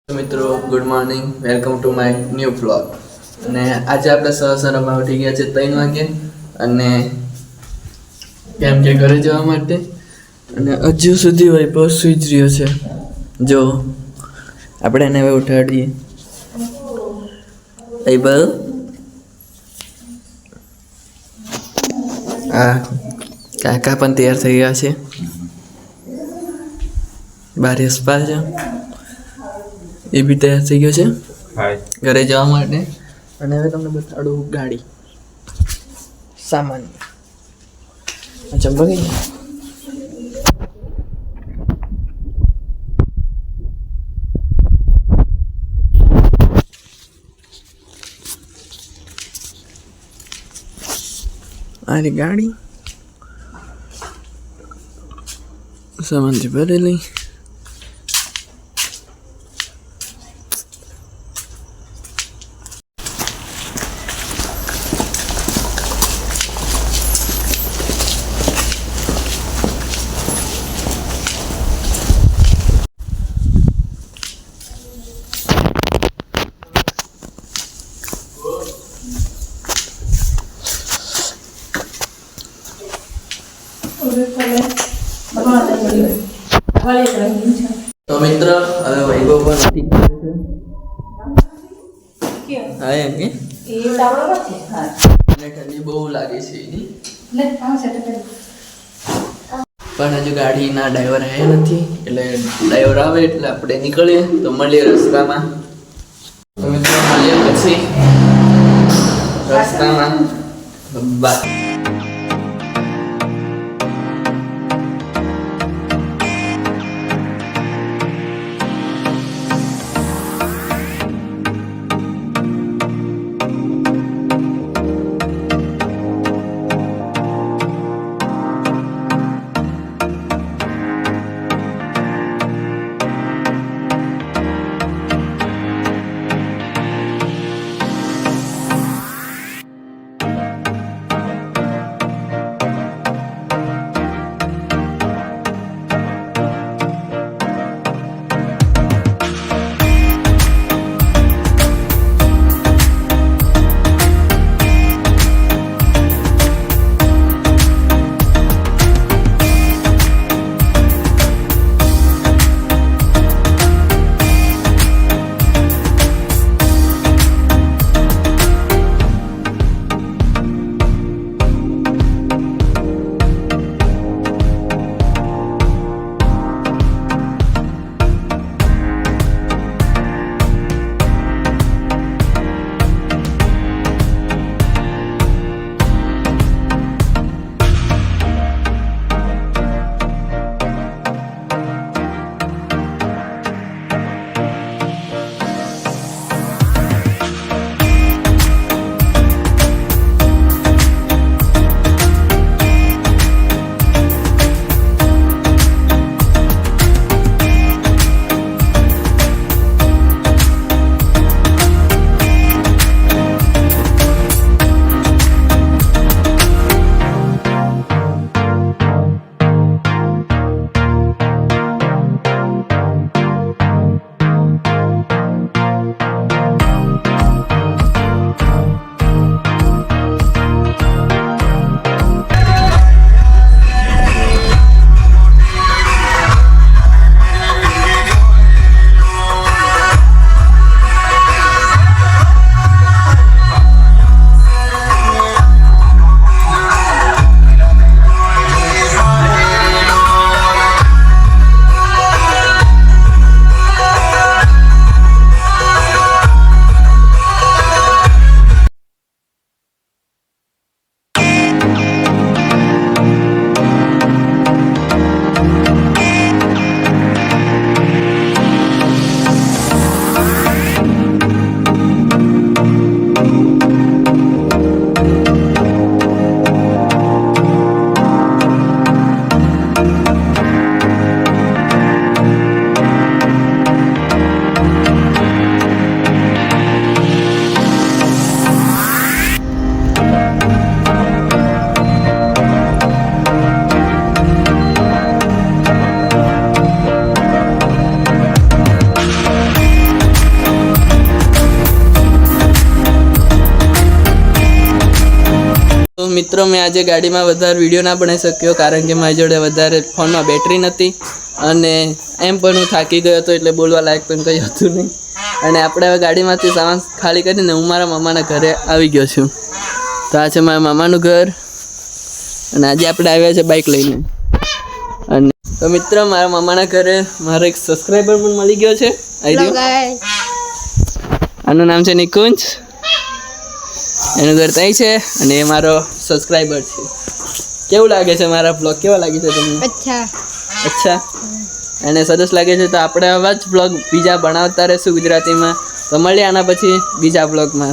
મિત્રો good morning welcome to my new vlog અને આજે આપણે સવારમાં ઉઠી ગયા છે 3 વાગે અને કેમ કે ઘરે જવા માટે અને હજુ સુધી વૈભવ સૂઈ જ રહ્યો છે જો આપણે એને હવે ઉઠાડીએ વૈભવ આ કાકા પણ તૈયાર થઈ ગયા છે બાર યશપાલ છે એ બી તૈયાર થઈ ગયો છે ઘરે જવા માટે અને હવે તમને બતાડું ગાડી સામાન ચંપકી આરી ગાડી સામાનથી ભરેલી તો મિત્ર હવે વૈભવ પણ ઉઠી ગયો છે હા એમ કે ઠંડી બહુ લાગે છે એની પણ હજુ ગાડીના ડ્રાઈવર આવ્યા નથી એટલે ડ્રાઈવર આવે એટલે આપણે નીકળીએ તો મળીએ રસ્તામાં તો મિત્રો મળીએ પછી રસ્તામાં બાય મિત્રો મેં આજે ગાડીમાં વધારે વિડીયો ના બનાવી શક્યો કારણ કે મારી જોડે વધારે ફોનમાં બેટરી નથી અને એમ પણ હું થાકી ગયો હતો એટલે બોલવા લાયક પણ કંઈ હતું નહીં. અને આપણે હવે ગાડીમાંથી સામાન ખાલી કરીને હું મારા મામાના ઘરે આવી ગયો છું. તો આ છે મારા મામાનું ઘર અને આજે આપણે આવ્યા છે બાઇક લઈને. અને તો મિત્ર મારા મામાના ઘરે મારો એક સબસ્ક્રાઈબર પણ મળી ગયો છે. આનું નામ છે નિકુંજ. એનું ઘર ત્યાં છે અને એ મારો સબસ્ક્રાઈબર છે. કેવું લાગે છે મારા બ્લોગ? કેવા લાગે છે તમને? અચ્છા અને સરસ લાગે છે. તો આપણે આવા જ બ્લોગ બીજા બનાવતા રહીશું ગુજરાતીમાં. તો મળીએ આના પછી બીજા બ્લોગમાં.